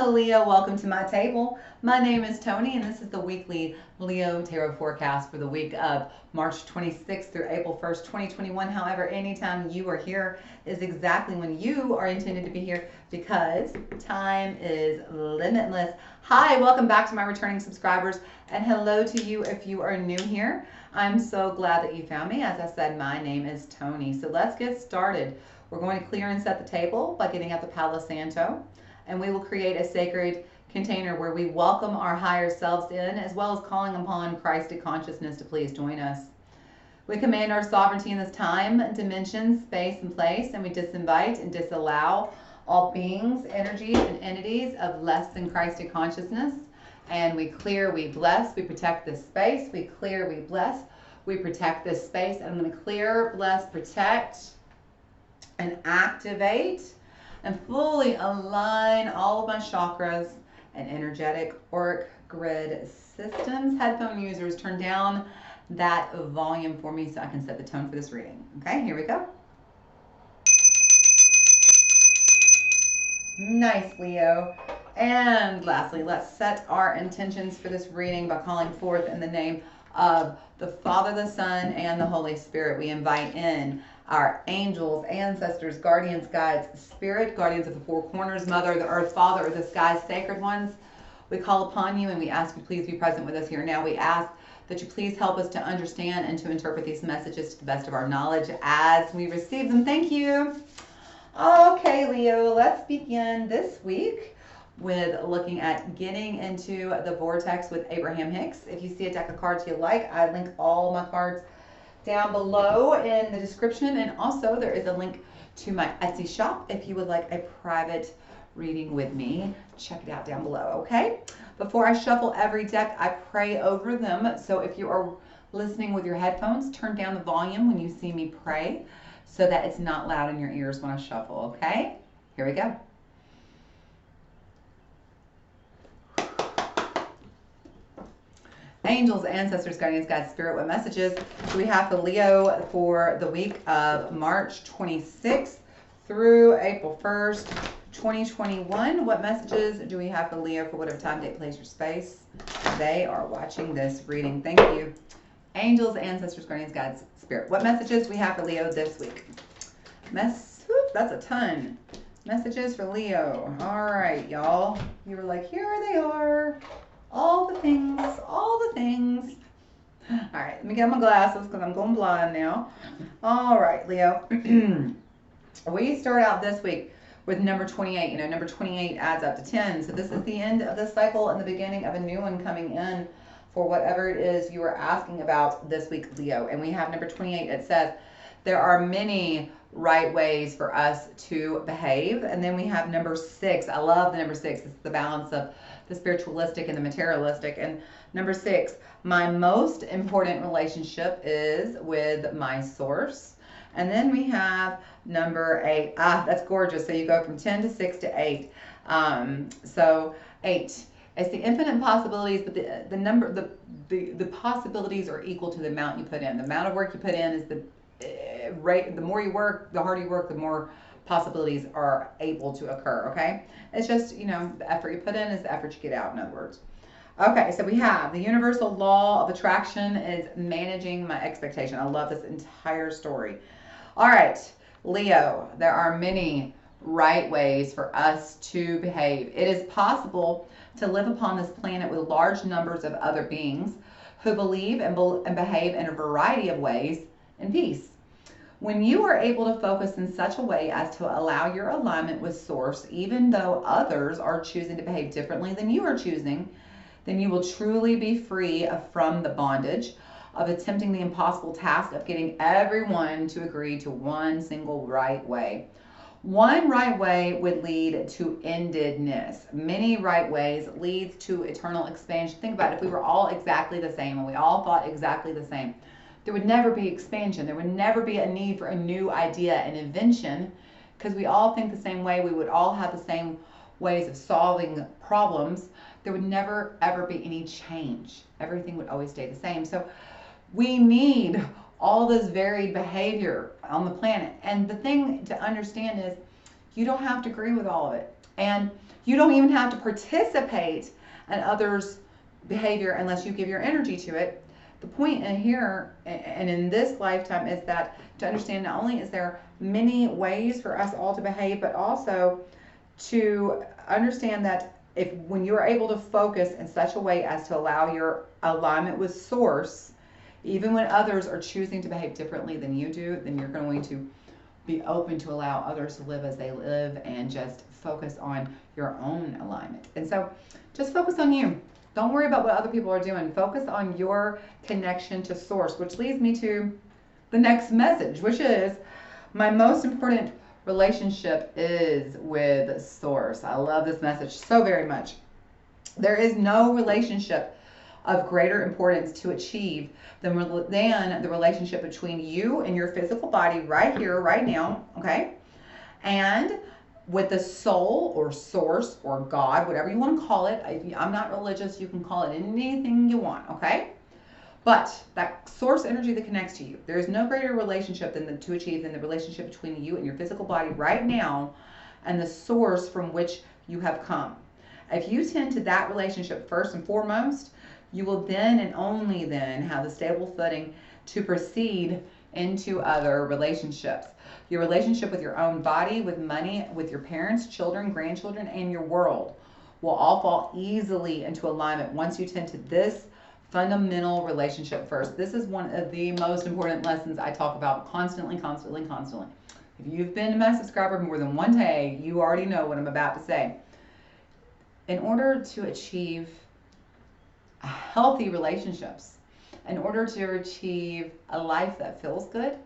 Hello Leo, welcome to my table. My name is Toni and this is the weekly Leo Tarot forecast for the week of March 26th through April 1st, 2021. However, anytime you are here is exactly when you are intended to be here because time is limitless. Hi, welcome back to my returning subscribers and hello to you if you are new here. I'm so glad that you found me. As I said, my name is Toni. So let's get started. We're going to clear and set the table by getting out the Palo Santo. And we will create a sacred container where we welcome our higher selves in, as well as calling upon Christic consciousness to please join us. We command our sovereignty in this time, dimension, space, and place, and we disinvite and disallow all beings, energies, and entities of less than Christic consciousness. And we clear, we bless, we protect this space. We clear, we bless, we protect this space. And I'm going to clear, bless, protect, and activate and fully align all of my chakras and energetic auric grid systems. Headphone users, turn down that volume for me so I can set the tone for this reading. Okay, here we go. Nice, Leo. And lastly, let's set our intentions for this reading by calling forth in the name of the Father, the Son, and the Holy Spirit. We invite in our angels, ancestors, guardians, guides, spirit, guardians of the four corners, Mother, the Earth, Father, or the sky's sacred ones. We call upon you and we ask you please be present with us here now. We ask that you please help us to understand and to interpret these messages to the best of our knowledge as we receive them. Thank you. Okay, Leo, let's begin this week with looking at getting into the vortex with Abraham Hicks. If you see a deck of cards you like, I link all my cards down below in the description, and also there is a link to my Etsy shop if you would like a private reading with me. Check it out down below, okay? Before I shuffle every deck, I pray over them. So if you are listening with your headphones, turn down the volume when you see me pray so that it's not loud in your ears when I shuffle, okay? Here we go. Angels, ancestors, guardians, guides, spirit, what messages do we have for Leo for the week of March 26th through April 1st, 2021? What messages do we have for Leo for whatever time, date, place, or space they are watching this reading? Thank you. Angels, ancestors, guardians, guides, spirit. What messages do we have for Leo this week? That's a ton. Messages for Leo. All right, y'all. You were like, here they are. All the things, all the things. All right, let me get my glasses because I'm going blind now. All right, Leo. We start out this week with number 28. You know, number 28 adds up to 10. So this is the end of the cycle and the beginning of a new one coming in for whatever it is you are asking about this week, Leo. And we have number 28. It says, there are many right ways for us to behave. And then we have number 6. I love the number 6. It's the balance of the spiritualistic and the materialistic. And number 6, my most important relationship is with my source. And then we have number 8. That's gorgeous. So you go from 10 to 6 to 8. So 8. It's the infinite possibilities, but the possibilities are equal to the amount you put in. The amount of work you put in is the rate. The more you work, the harder you work, the more possibilities are able to occur, okay? It's just, you know, the effort you put in is the effort you get out, in other words. Okay, so we have the universal law of attraction is managing my expectation. I love this entire story. All right, Leo, there are many right ways for us to behave. It is possible to live upon this planet with large numbers of other beings who believe and behave in a variety of ways in peace. When you are able to focus in such a way as to allow your alignment with source, even though others are choosing to behave differently than you are choosing, then you will truly be free from the bondage of attempting the impossible task of getting everyone to agree to one single right way. One right way would lead to endedness. Many right ways leads to eternal expansion. Think about it. If we were all exactly the same and we all thought exactly the same, there would never be expansion. There would never be a need for a new idea and invention because we all think the same way. We would all have the same ways of solving problems. There would never, ever be any change. Everything would always stay the same. So we need all this varied behavior on the planet. And the thing to understand is you don't have to agree with all of it. And you don't even have to participate in others' behavior unless you give your energy to it. The point in here and in this lifetime is that to understand not only is there many ways for us all to behave, but also to understand that if when you are able to focus in such a way as to allow your alignment with source, even when others are choosing to behave differently than you do, then you're going to be open to allow others to live as they live and just focus on your own alignment. And so just focus on you. Don't worry about what other people are doing. Focus on your connection to source, which leads me to the next message, which is my most important relationship is with source. I love this message so very much. There is no relationship of greater importance to achieve than the relationship between you and your physical body right here, right now, okay? And with the soul or source or God, whatever you want to call it. I'm not religious. You can call it anything you want, okay? But that source energy that connects to you, there is no greater relationship to achieve than the relationship between you and your physical body right now and the source from which you have come. If you tend to that relationship first and foremost, you will then and only then have the stable footing to proceed into other relationships. Your relationship with your own body, with money, with your parents, children, grandchildren, and your world will all fall easily into alignment once you tend to this fundamental relationship first. This is one of the most important lessons I talk about constantly. If you've been to my subscriber more than one day, you already know what I'm about to say. In order to achieve healthy relationships, in order to achieve a life that feels good,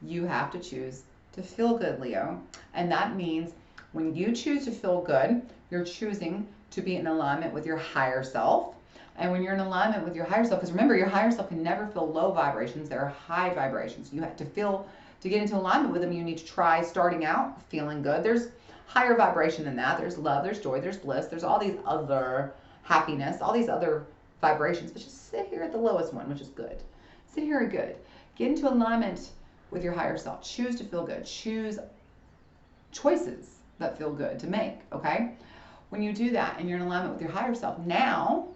you have to choose to feel good, Leo. And that means when you choose to feel good, you're choosing to be in alignment with your higher self. And when you're in alignment with your higher self, because remember, your higher self can never feel low vibrations. There are high vibrations. You have to feel, to get into alignment with them, you need to try starting out feeling good. There's higher vibration than that. There's love, there's joy, there's bliss, there's all these other happiness, all these other vibrations. But just sit here at the lowest one, which is good. Sit here at good. Get into alignment with your higher self. Choose to feel good. Choose choices that feel good to make, okay? When you do that and you're in alignment with your higher self, now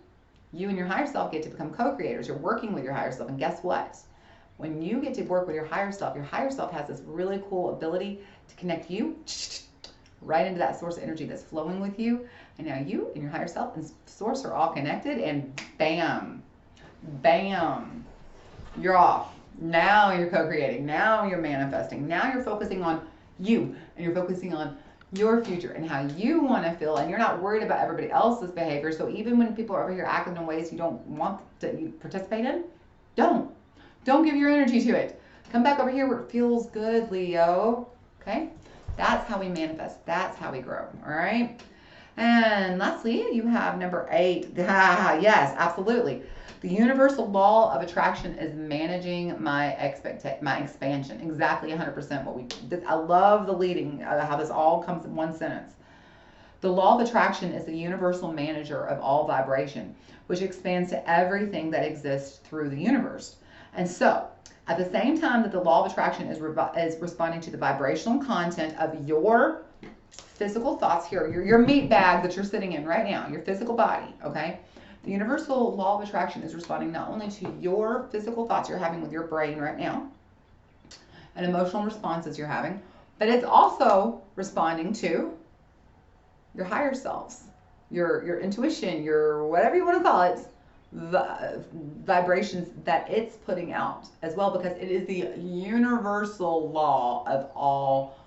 you and your higher self get to become co-creators. You're working with your higher self. And guess what? When you get to work with your higher self has this really cool ability to connect you right into that source energy that's flowing with you. And now you and your higher self and source are all connected, and bam, bam, you're off. Now you're co-creating. Now you're manifesting. Now you're focusing on you, and you're focusing on your future and how you want to feel, and you're not worried about everybody else's behavior. So even when people are over here acting in ways you don't want to participate in, don't give your energy to it. Come back over here where it feels good, Leo. Okay? That's how we manifest. That's how we grow. All right? And lastly, you have number 8. Yes, absolutely. The universal law of attraction is managing my expansion. Exactly 100% I love the leading, how this all comes in one sentence. The law of attraction is the universal manager of all vibration, which expands to everything that exists through the universe. And so, at the same time that the law of attraction is responding to the vibrational content of your physical thoughts here, your meat bag that you're sitting in right now, your physical body, okay? The universal law of attraction is responding not only to your physical thoughts you're having with your brain right now and emotional responses you're having, but it's also responding to your higher selves, your intuition, your whatever you want to call it, the vibrations that it's putting out as well, because it is the universal law of all,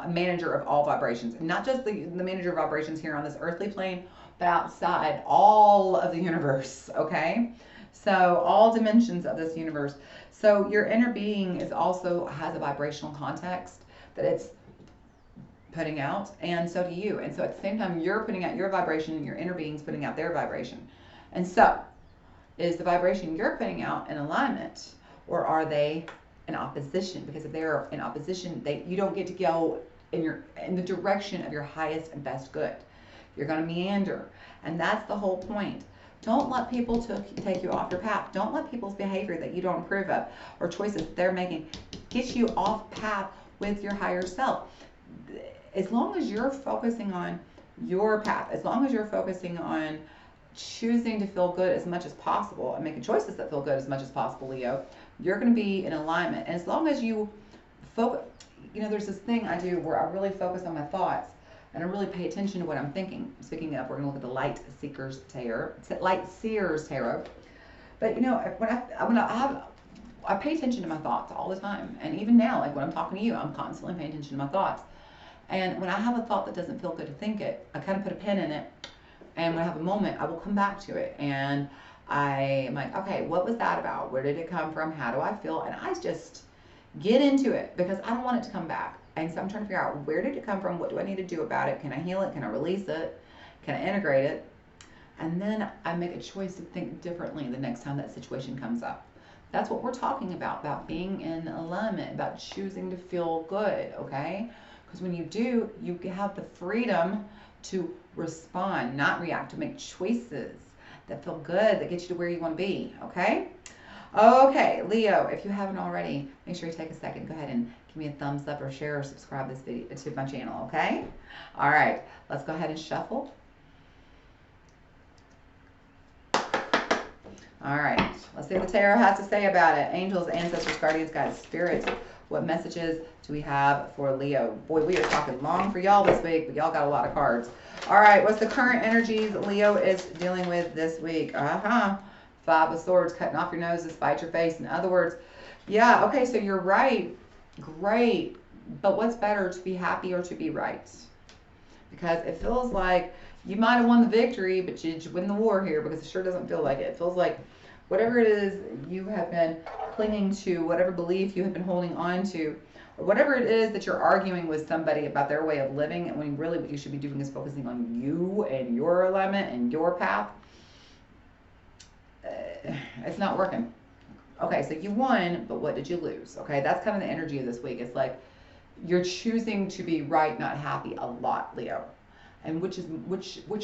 manager of all vibrations. And not just the manager of vibrations here on this earthly plane, but outside all of the universe, okay? So all dimensions of this universe. So your inner being is also has a vibrational context that it's putting out, and so do you. And so at the same time, you're putting out your vibration and your inner being's putting out their vibration. And so, is the vibration you're putting out in alignment, or are they in opposition? Because if they're in opposition, you don't get to go in the direction of your highest and best good. You're going to meander, and that's the whole point. Don't let people take you off your path. Don't let people's behavior that you don't approve of or choices they're making get you off path with your higher self. As long as you're focusing on your path. As long as you're focusing on choosing to feel good as much as possible and making choices that feel good as much as possible, Leo, you're going to be in alignment. And as long as you focus, you know, there's this thing I do where I really focus on my thoughts and I really pay attention to what I'm thinking. Speaking of, we're going to look at the Light Seekers Tarot, Light Seers Tarot. But you know, I pay attention to my thoughts all the time, and even now, like when I'm talking to you, I'm constantly paying attention to my thoughts. And when I have a thought that doesn't feel good to think it, I kind of put a pin in it, and when I have a moment, I will come back to it, and I'm like, okay, what was that about? Where did it come from? How do I feel? And I just get into it because I don't want it to come back. And so I'm trying to figure out, where did it come from? What do I need to do about it? Can I heal it? Can I release it? Can I integrate it? And then I make a choice to think differently the next time that situation comes up. That's what we're talking about being in alignment, about choosing to feel good, okay? Because when you do, you have the freedom to respond, not react, to make choices that feel good, that get you to where you want to be, okay? Okay, Leo, if you haven't already, make sure you take a second. Go ahead and give me a thumbs up or share or subscribe this video to my channel, okay? All right, let's go ahead and shuffle. All right, let's see what the tarot has to say about it. Angels, ancestors, guardians, guides, spirits. What messages do we have for Leo? Boy, we are talking long for y'all this week, but y'all got a lot of cards. All right, what's the current energies Leo is dealing with this week? Five of Swords, cutting off your nose to spite your face. In other words, yeah, okay, so you're right. Great. But what's better, to be happy or to be right? Because it feels like you might have won the victory, but you win the war here, because it sure doesn't feel like it. It feels like whatever it is you have been clinging to, whatever belief you have been holding on to, or whatever it is that you're arguing with somebody about their way of living, and when really what you should be doing is focusing on you and your alignment and your path, it's not working. Okay, so you won, but what did you lose? Okay, that's kind of the energy of this week. It's like you're choosing to be right, not happy a lot, Leo. And which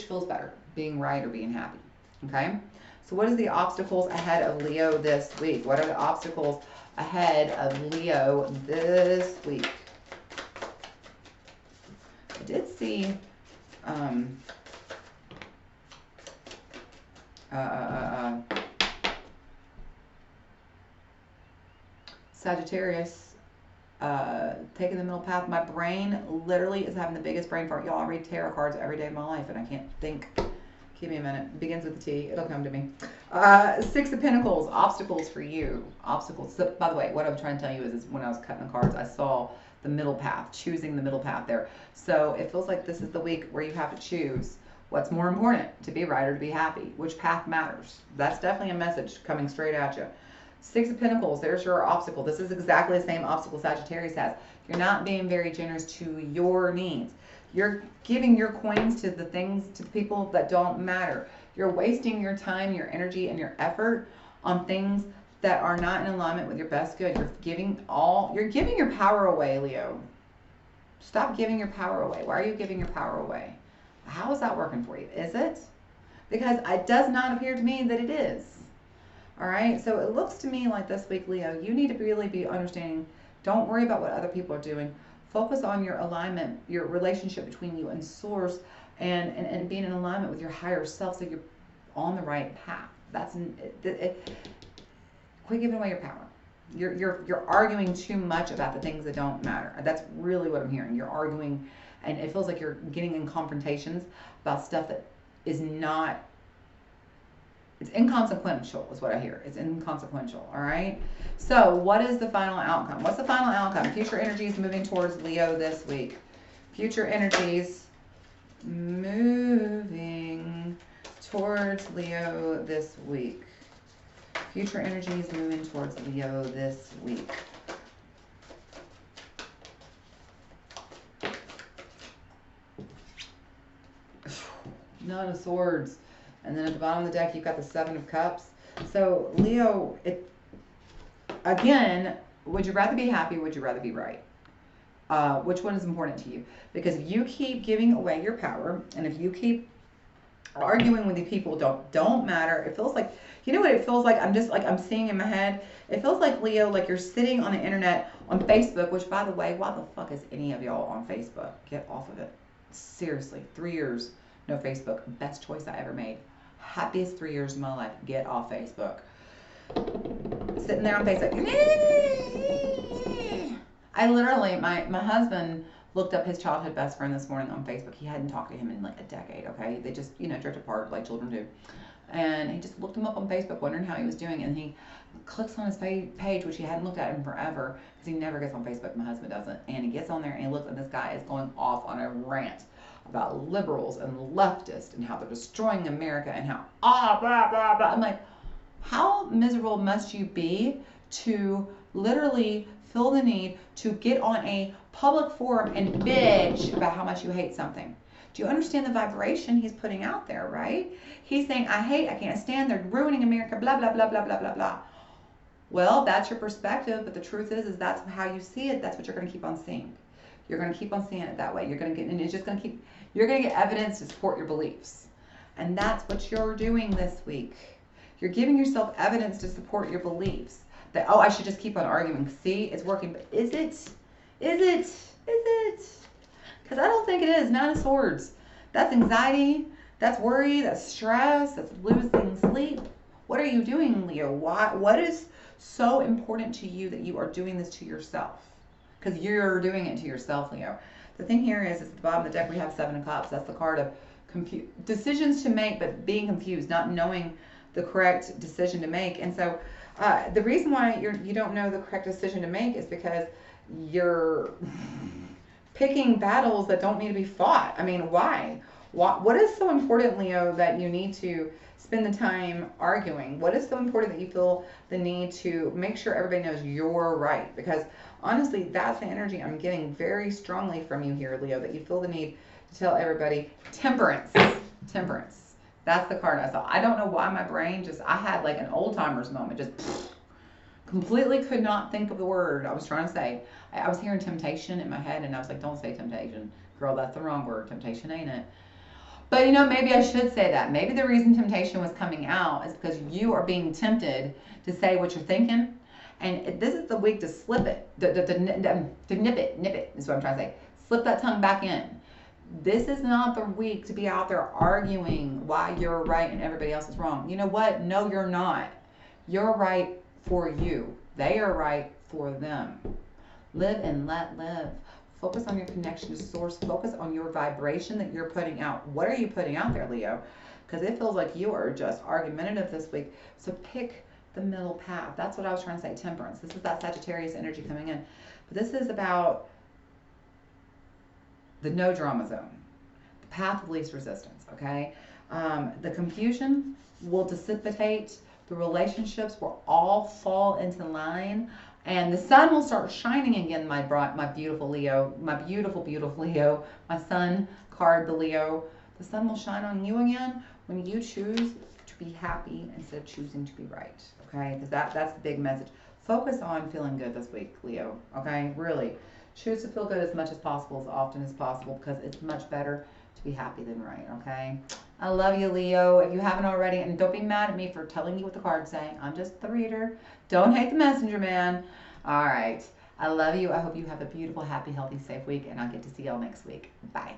feels better, being right or being happy? Okay, so what is the obstacles ahead of Leo this week? What are the obstacles ahead of Leo this week? I did see Sagittarius taking the middle path. My brain literally is having the biggest brain fart. Y'all, I read tarot cards every day of my life and I can't think. Give me a minute. It begins with a T. It'll come to me. Six of Pentacles. Obstacles for you. Obstacles. So, by the way, what I'm trying to tell you is when I was cutting the cards, I saw the middle path, choosing the middle path there. So it feels like this is the week where you have to choose what's more important, to be right or to be happy. Which path matters? That's definitely a message coming straight at you. Six of Pentacles, there's your obstacle. This is exactly the same obstacle Sagittarius has. You're not being very generous to your needs. You're giving your coins to the things, to the people that don't matter. You're wasting your time, your energy, and your effort on things that are not in alignment with your best good. You're giving your power away, Leo. Stop giving your power away. Why are you giving your power away? How is that working for you? Is it? Because it does not appear to me that it is. All right, so it looks to me like this week, Leo, you need to really be understanding. Don't worry about what other people are doing. Focus on your alignment, your relationship between you and Source, and being in alignment with your higher self, so you're on the right path. Quit giving away your power. You're arguing too much about the things that don't matter. That's really what I'm hearing. You're arguing, and it feels like you're getting in confrontations about stuff that is not. It's inconsequential is what I hear. It's inconsequential, all right? So what is the final outcome? What's the final outcome? Future energies moving towards Leo this week. Future energies moving towards Leo this week. Future energies moving towards Leo this week. Nine of Swords. And then at the bottom of the deck, you've got the Seven of Cups. So, Leo, again, would you rather be happy or would you rather be right? Which one is important to you? Because if you keep giving away your power, and if you keep arguing with the people don't matter, it feels like, you know what it feels like? I'm seeing in my head, it feels like, Leo, like you're sitting on the internet, on Facebook, which, by the way, why the fuck is any of y'all on Facebook? Get off of it. Seriously, 3 years, no Facebook. Best choice I ever made. Happiest 3 years of my life. Get off Facebook. Sitting there on Facebook. I literally, my husband looked up his childhood best friend this morning on Facebook. He hadn't talked to him in like a decade, okay? They just, drift apart like children do. And he just looked him up on Facebook, wondering how he was doing. And he clicks on his page, which he hadn't looked at in forever, because he never gets on Facebook. My husband doesn't. And he gets on there and he looks, and this guy is going off on a rant about liberals and leftists and how they're destroying America and how blah, blah, blah. I'm like, how miserable must you be to literally feel the need to get on a public forum and bitch about how much you hate something? Do you understand the vibration he's putting out there, right? He's saying, I can't stand, they're ruining America, blah, blah, blah, blah, blah, blah, blah. Well, that's your perspective, but the truth is that's how you see it. That's what you're going to keep on seeing. You're going to keep on seeing it that way. You're going to get, and it's just going to keep, you're going to get evidence to support your beliefs. And that's what you're doing this week. You're giving yourself evidence to support your beliefs. That, I should just keep on arguing. See, it's working. But is it? Is it? Is it? Because I don't think it is. 9 of Swords. That's anxiety. That's worry. That's stress. That's losing sleep. What are you doing, Leo? What is so important to you that you are doing this to yourself? Because you're doing it to yourself, Leo. The thing here is at the bottom of the deck we have 7 of Cups. That's the card of decisions to make, but being confused, not knowing the correct decision to make. And so the reason why you don't know the correct decision to make is because you're picking battles that don't need to be fought. I mean, why? What is so important, Leo, that you need to spend the time arguing? What is so important that you feel the need to make sure everybody knows you're right? Because honestly, that's the energy I'm getting very strongly from you here, Leo, that you feel the need to tell everybody. Temperance. Temperance. That's the card I saw. I don't know why my brain I had like an old timers moment. Just completely could not think of the word I was trying to say. I was hearing temptation in my head, and I was like, don't say temptation. Girl, that's the wrong word. Temptation ain't it. But maybe I should say that. Maybe the reason temptation was coming out is because you are being tempted to say what you're thinking. And this is the week to slip it, to nip it is what I'm trying to say. Slip that tongue back in. This is not the week to be out there arguing why you're right and everybody else is wrong. You know what? No, you're not. You're right for you. They are right for them. Live and let live. Focus on your connection to source. Focus on your vibration that you're putting out. What are you putting out there, Leo? Because it feels like you are just argumentative this week. So pick the middle path. That's what I was trying to say, temperance. This is that Sagittarius energy coming in. But this is about the no drama zone, the path of least resistance, okay? The confusion will dissipate. The relationships will all fall into line. And the sun will start shining again, my beautiful Leo, my beautiful, beautiful Leo, my sun card, the Leo. The sun will shine on you again when you choose to be happy instead of choosing to be right, okay? Because that's the big message. Focus on feeling good this week, Leo, okay? Really. Choose to feel good as much as possible, as often as possible, because it's much better to be happy than right, okay? I love you, Leo. If you haven't already, and don't be mad at me for telling you what the cards say. I'm just the reader. Don't hate the messenger, man. All right. I love you. I hope you have a beautiful, happy, healthy, safe week, and I'll get to see y'all next week. Bye.